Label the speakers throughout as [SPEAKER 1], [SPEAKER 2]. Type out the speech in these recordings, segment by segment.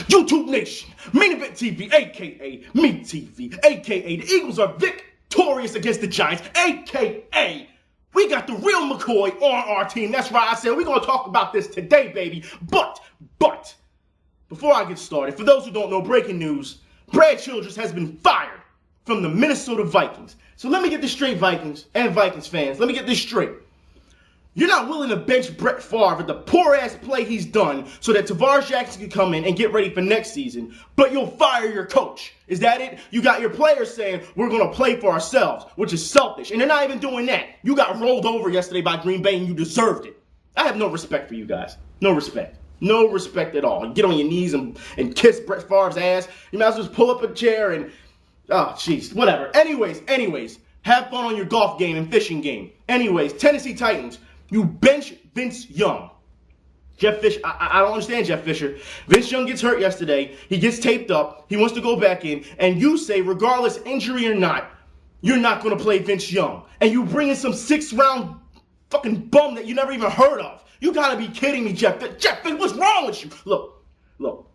[SPEAKER 1] YouTube Nation, Main Event TV, a.k.a. Me TV, a.k.a. the Eagles are victorious against the Giants, a.k.a. we got the real McCoy on our team. That's right, I said we're going to talk about this today, baby. But, before I get started, for those who don't know, breaking news, Brad Childress has been fired from the Minnesota Vikings. So let me get this straight, Vikings and Vikings fans. Let me get this straight. You're not willing to bench Brett Favre at the poor-ass play he's done so that Tavares Jackson can come in and get ready for next season, but you'll fire your coach. Is that it? You got your players saying, we're going to play for ourselves, which is selfish, and they're not even doing that. You got rolled over yesterday by Green Bay, and you deserved it. I have no respect for you guys. No respect. No respect at all. Get on your knees and kiss Brett Favre's ass. You might as well just pull up a chair and, oh, jeez, whatever. Anyways, have fun on your golf game and fishing game. Anyways, Tennessee Titans. You bench Vince Young. Jeff Fisher, I don't understand Jeff Fisher. Vince Young gets hurt yesterday. He gets taped up. He wants to go back in. And you say, regardless injury or not, you're not going to play Vince Young. And you bring in some 6th-round fucking bum that you never even heard of. You got to be kidding me, Jeff. Jeff, what's wrong with you? Look.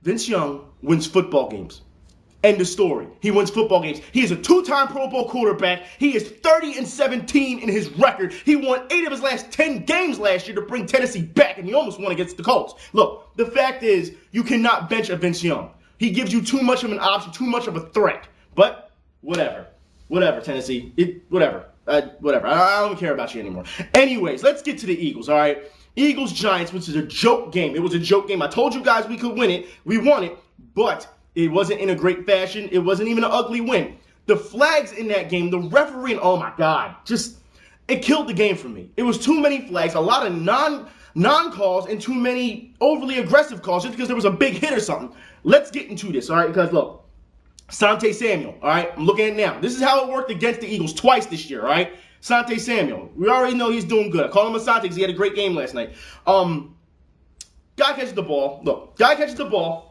[SPEAKER 1] Vince Young wins football games. End of story. He wins football games. He is a 2-time Pro Bowl quarterback. He is 30-17 in his record. He won 8 of his last 10 games last year to bring Tennessee back, and he almost won against the Colts. Look, the fact is, you cannot bench a Vince Young. He gives you too much of an option, too much of a threat. But whatever. Whatever, Tennessee. Whatever. I don't care about you anymore. Anyways, let's get to the Eagles, all right? Eagles-Giants, which is a joke game. It was a joke game. I told you guys we could win it. We won it, but it wasn't in a great fashion. It wasn't even an ugly win. The flags in that game, the referee, oh my God, it killed the game for me. It was too many flags, a lot of non-calls, and too many overly aggressive calls just because there was a big hit or something. Let's get into this, all right? Because look, Sante Samuel, all right? I'm looking at it now. This is how it worked against the Eagles twice this year, all right? Sante Samuel, we already know he's doing good. I call him Asante because he had a great game last night. Guy catches the ball. Look, guy catches the ball.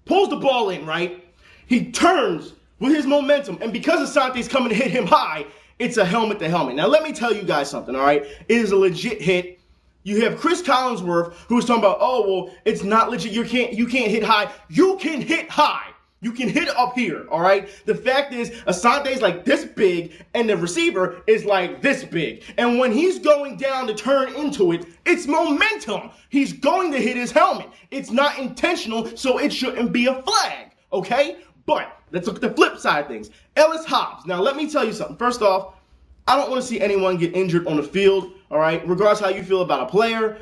[SPEAKER 1] Pulls the ball in, right? He turns with his momentum, and because Asante's coming to hit him high, it's a helmet to helmet. Now, let me tell you guys something, all right? It is a legit hit. You have Chris Collinsworth, who's talking about, oh, well, it's not legit. You can't hit high. You can hit high. You can hit up here, all right? The fact is, Asante's like this big, and the receiver is like this big. And when he's going down to turn into it, it's momentum. He's going to hit his helmet. It's not intentional, so it shouldn't be a flag, okay? But let's look at the flip side of things. Ellis Hobbs. Now, let me tell you something. First off, I don't want to see anyone get injured on the field, all right? Regardless how you feel about a player,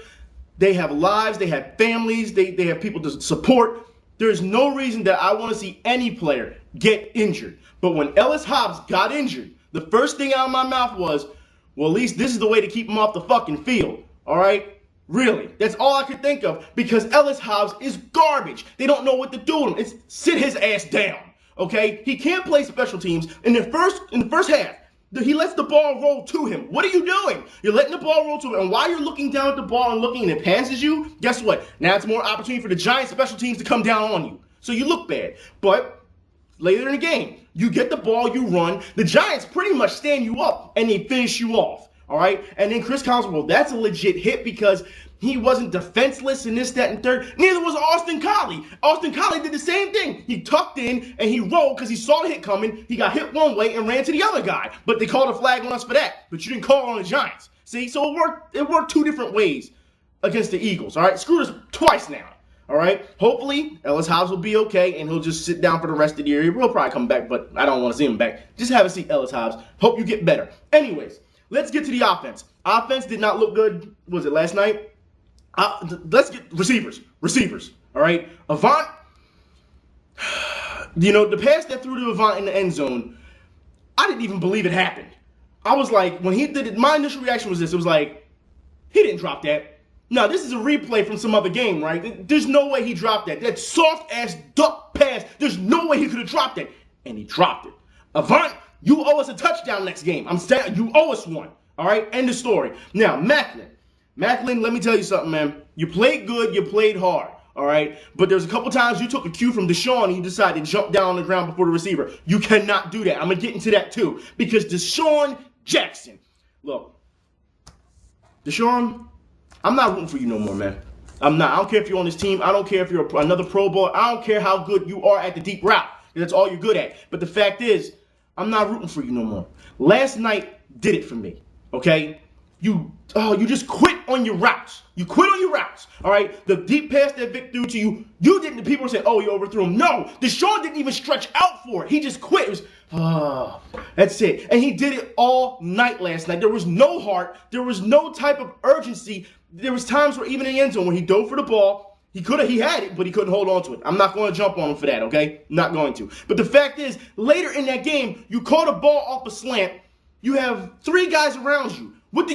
[SPEAKER 1] they have lives, they have families, they have people to support. There's no reason that I want to see any player get injured. But when Ellis Hobbs got injured, the first thing out of my mouth was, well, at least this is the way to keep him off the fucking field. All right? Really. That's all I could think of because Ellis Hobbs is garbage. They don't know what to do with him. It's sit his ass down. Okay? He can't play special teams. In the first half, he lets the ball roll to him. What are you doing? You're letting the ball roll to him. And while you're looking down at the ball and looking and it passes you, guess what? Now it's more opportunity for the Giants special teams to come down on you. So you look bad. But later in the game, you get the ball, you run. The Giants pretty much stand you up and they finish you off. All right? And then Chris Collinsworth, well, that's a legit hit because he wasn't defenseless and this, that, and third. Neither was Austin Collie. Austin Collie did the same thing. He tucked in and he rolled because he saw the hit coming. He got hit one way and ran to the other guy. But they called a flag on us for that. But you didn't call it on the Giants. See? So it worked 2 different ways against the Eagles. All right? Screwed us twice now. All right? Hopefully, Ellis Hobbs will be okay and he'll just sit down for the rest of the year. He'll probably come back, but I don't want to see him back. Just have a seat, Ellis Hobbs. Hope you get better. Anyways, let's get to the offense. Offense did not look good. Was it last night? Let's get receivers. All right? Avant, the pass that threw to Avant in the end zone, I didn't even believe it happened. I was like, when he did it, my initial reaction was this. It was like, he didn't drop that. Now, this is a replay from some other game, right? There's no way he dropped that. That soft-ass duck pass, there's no way he could have dropped that. And he dropped it. Avant, you owe us a touchdown next game. I'm saying you owe us one. All right? End of story. Now, Macklin, let me tell you something, man. You played good, you played hard, all right? But there's a couple times you took a cue from Deshaun and you decided to jump down on the ground before the receiver. You cannot do that. I'm going to get into that too. Because Deshaun Jackson, look, Deshaun, I'm not rooting for you no more, man. I'm not. I don't care if you're on this team. I don't care if you're another Pro Bowler. I don't care how good you are at the deep route. That's all you're good at. But the fact is, I'm not rooting for you no more. Last night did it for me, okay? You just quit on your routes. You quit on your routes, all right? The deep pass that Vic threw to you, you didn't. People were saying, oh, you overthrew him. No, Deshaun didn't even stretch out for it. He just quit. It was, that's it. And he did it all night last night. There was no heart. There was no type of urgency. There was times where even in the end zone, when he dove for the ball, he had it, but he couldn't hold on to it. I'm not going to jump on him for that, okay? Not going to. But the fact is, later in that game, you caught a ball off a slant. You have 3 guys around you. What do?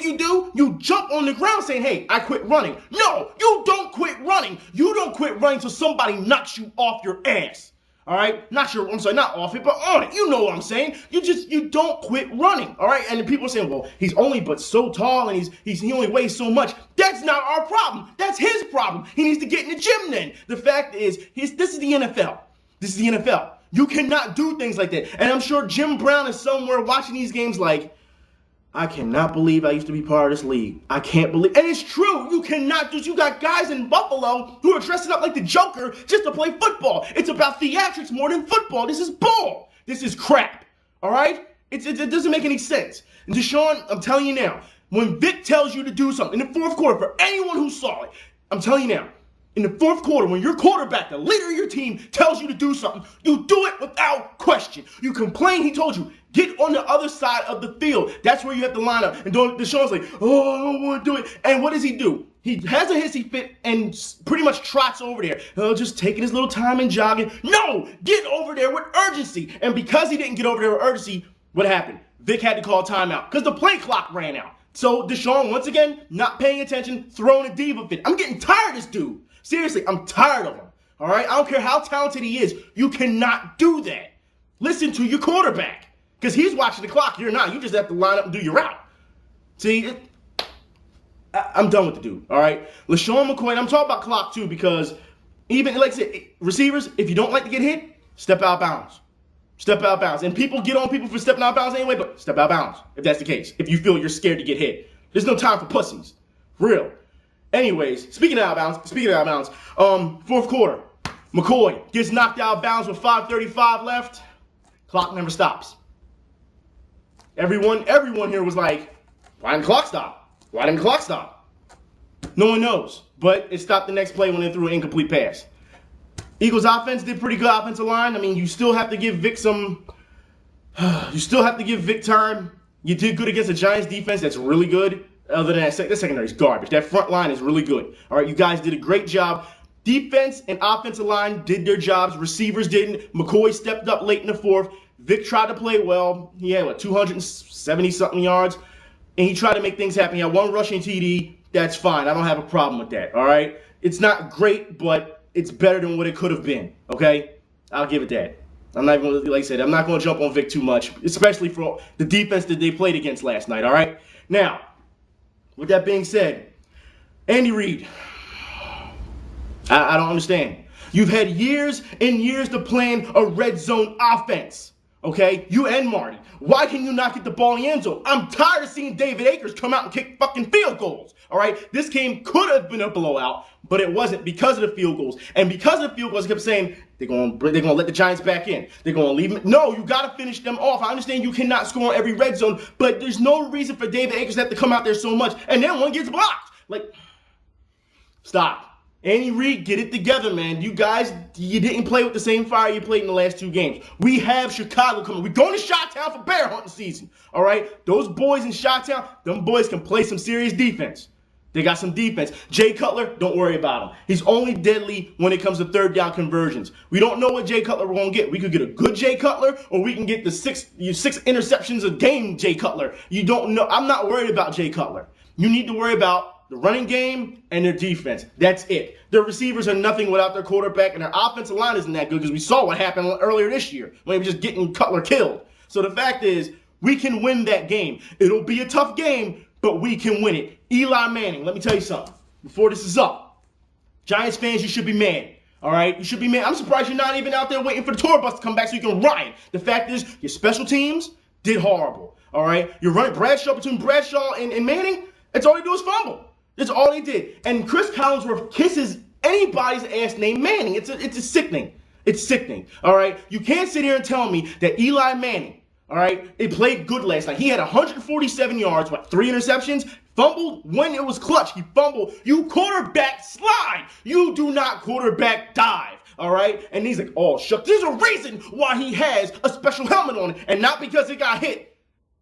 [SPEAKER 1] You jump on the ground saying, hey, I quit running. No, you don't quit running. You don't quit running until somebody knocks you off your ass. All right? Not off it, but on it. You know what I'm saying. You don't quit running. All right? And the people are saying, well, he's only but so tall and he only weighs so much. That's not our problem. That's his problem. He needs to get in the gym then. The fact is, this is the NFL. This is the NFL. You cannot do things like that. And I'm sure Jim Brown is somewhere watching these games like, I cannot believe I used to be part of this league. I can't believe. And it's true. You cannot do. You got guys in Buffalo who are dressing up like the Joker just to play football. It's about theatrics more than football. This is bull. This is crap. All right? It doesn't make any sense. And Deshaun, I'm telling you now, when Vic tells you to do something in the fourth quarter, for anyone who saw it, I'm telling you now, in the fourth quarter, when your quarterback, the leader of your team, tells you to do something, you do it without question. You complain, he told you, get on the other side of the field. That's where you have to line up. And Deshaun's like, oh, I don't want to do it. And what does he do? He has a hissy fit and pretty much trots over there. Just taking his little time and jogging. No, get over there with urgency. And because he didn't get over there with urgency, what happened? Vic had to call timeout because the play clock ran out. So Deshaun, once again, not paying attention, throwing a diva fit. I'm getting tired of this dude. Seriously, I'm tired of him. All right? I don't care how talented he is. You cannot do that. Listen to your quarterback. Because he's watching the clock. You're not. You just have to line up and do your route. See, I'm done with the dude. All right? LaShawn McCoy, and I'm talking about clock too because even, like I said, receivers, if you don't like to get hit, step out of bounds. Step out of bounds. And people get on people for stepping out of bounds anyway, but step out of bounds if that's the case. If you feel you're scared to get hit. There's no time for pussies. For real. Anyways, speaking of out of bounds, fourth quarter, McCoy gets knocked out of bounds with 5:35 left. Clock never stops. Everyone here was like, why didn't the clock stop? Why didn't the clock stop? No one knows, but it stopped the next play when they threw an incomplete pass. Eagles offense did pretty good offensive line. I mean, you still have to give Vic time. You did good against the Giants defense. That's really good. Other than that, the secondary is garbage. That front line is really good. All right, you guys did a great job. Defense and offensive line did their jobs. Receivers didn't. McCoy stepped up late in the fourth. Vic tried to play well. He had, 270-something yards. And he tried to make things happen. He had 1 rushing TD. That's fine. I don't have a problem with that, all right? It's not great, but it's better than what it could have been, okay? I'll give it that. I'm not even going to, like I said, I'm not going to jump on Vic too much, especially for the defense that they played against last night, all right? Now, with that being said, Andy Reid, I don't understand. You've had years and years to plan a red zone offense, okay? You and Marty. Why can you not get the ball in the end zone? I'm tired of seeing David Akers come out and kick fucking field goals, all right? This game could have been a blowout, but it wasn't because of the field goals. And because of the field goals, I kept saying, they're going to let the Giants back in. They're going to leave them. No, you got to finish them off. I understand you cannot score on every red zone, but there's no reason for David Akers to have to come out there so much, and then one gets blocked. Like, stop. Andy Reid, get it together, man. You guys, you didn't play with the same fire you played in the last 2 games. We have Chicago coming. We're going to Chi-Town for bear hunting season, all right? Those boys in Chi-Town, them boys can play some serious defense. They got some defense. Jay Cutler, don't worry about him. He's only deadly when it comes to third down conversions. We don't know what Jay Cutler we're going to get. We could get a good Jay Cutler, or we can get the six interceptions a game Jay Cutler. You don't know. I'm not worried about Jay Cutler. You need to worry about the running game and their defense. That's it. Their receivers are nothing without their quarterback, and their offensive line isn't that good because we saw what happened earlier this year when they were just getting Cutler killed. So the fact is, we can win that game. It'll be a tough game, but we can win it. Eli Manning, let me tell you something. Before this is up, Giants fans, you should be mad. All right? You should be mad. I'm surprised you're not even out there waiting for the tour bus to come back so you can riot. The fact is, your special teams did horrible. All right? You're running between Bradshaw and Manning. That's all they do is fumble. That's all they did. And Chris Collinsworth kisses anybody's ass named Manning. It's sickening. It's sickening. All right. You can't sit here and tell me that Eli Manning, all right, it played good last night. He had 147 yards, 3 interceptions, fumbled when it was clutch. He fumbled. You quarterback slide. You do not quarterback dive. All right. And he's like, oh, shucks. There's a reason why he has a special helmet on it, and not because it got hit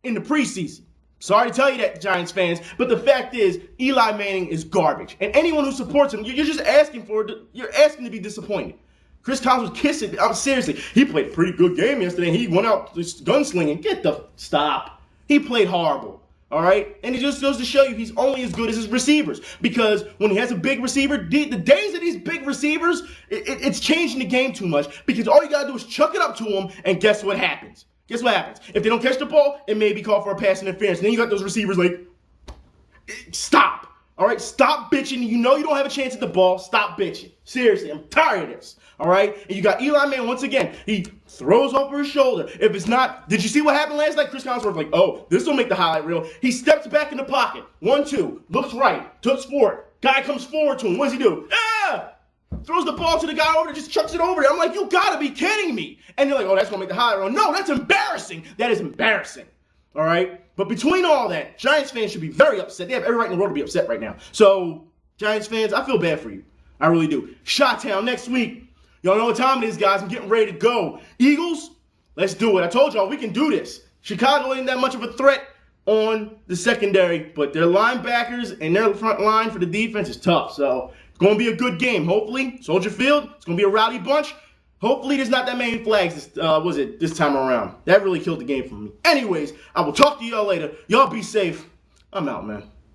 [SPEAKER 1] in the preseason. Sorry to tell you that, Giants fans, but the fact is, Eli Manning is garbage. And anyone who supports him, you're just asking you're asking to be disappointed. Chris Collins was kissing. Seriously, he played a pretty good game yesterday. He went out just gunslinging. Stop. He played horrible. All right? And it just goes to show you he's only as good as his receivers. Because when he has a big receiver, the days of these big receivers, it's changing the game too much. Because all you got to do is chuck it up to him, and guess what happens? Guess what happens? If they don't catch the ball, it may be called for a pass interference. And then you got those receivers like, stop. All right? Stop bitching. You know you don't have a chance at the ball. Stop bitching. Seriously, I'm tired of this. All right? And you got Eli Manning once again. He throws over his shoulder. If it's not, did you see what happened last night? Chris Collinsworth like, oh, this will make the highlight reel. He steps back in the pocket. 1-2. Looks right. Looks forward. Guy comes forward to him. What does he do? Throws the ball to the guy over there, just chucks it over there. I'm like, you gotta be kidding me. And they're like, oh, that's gonna make the highlight reel. No, that's embarrassing. That is embarrassing. All right? But between all that, Giants fans should be very upset. They have every right in the world to be upset right now. So, Giants fans, I feel bad for you. I really do. Shot-town next week. Y'all know what time it is, guys. I'm getting ready to go. Eagles, let's do it. I told y'all we can do this. Chicago ain't that much of a threat on the secondary, but their linebackers and their front line for the defense is tough. So, it's going to be a good game. Hopefully, Soldier Field, it's going to be a rowdy bunch. Hopefully, there's not that many flags this time around. That really killed the game for me. Anyways, I will talk to y'all later. Y'all be safe. I'm out, man.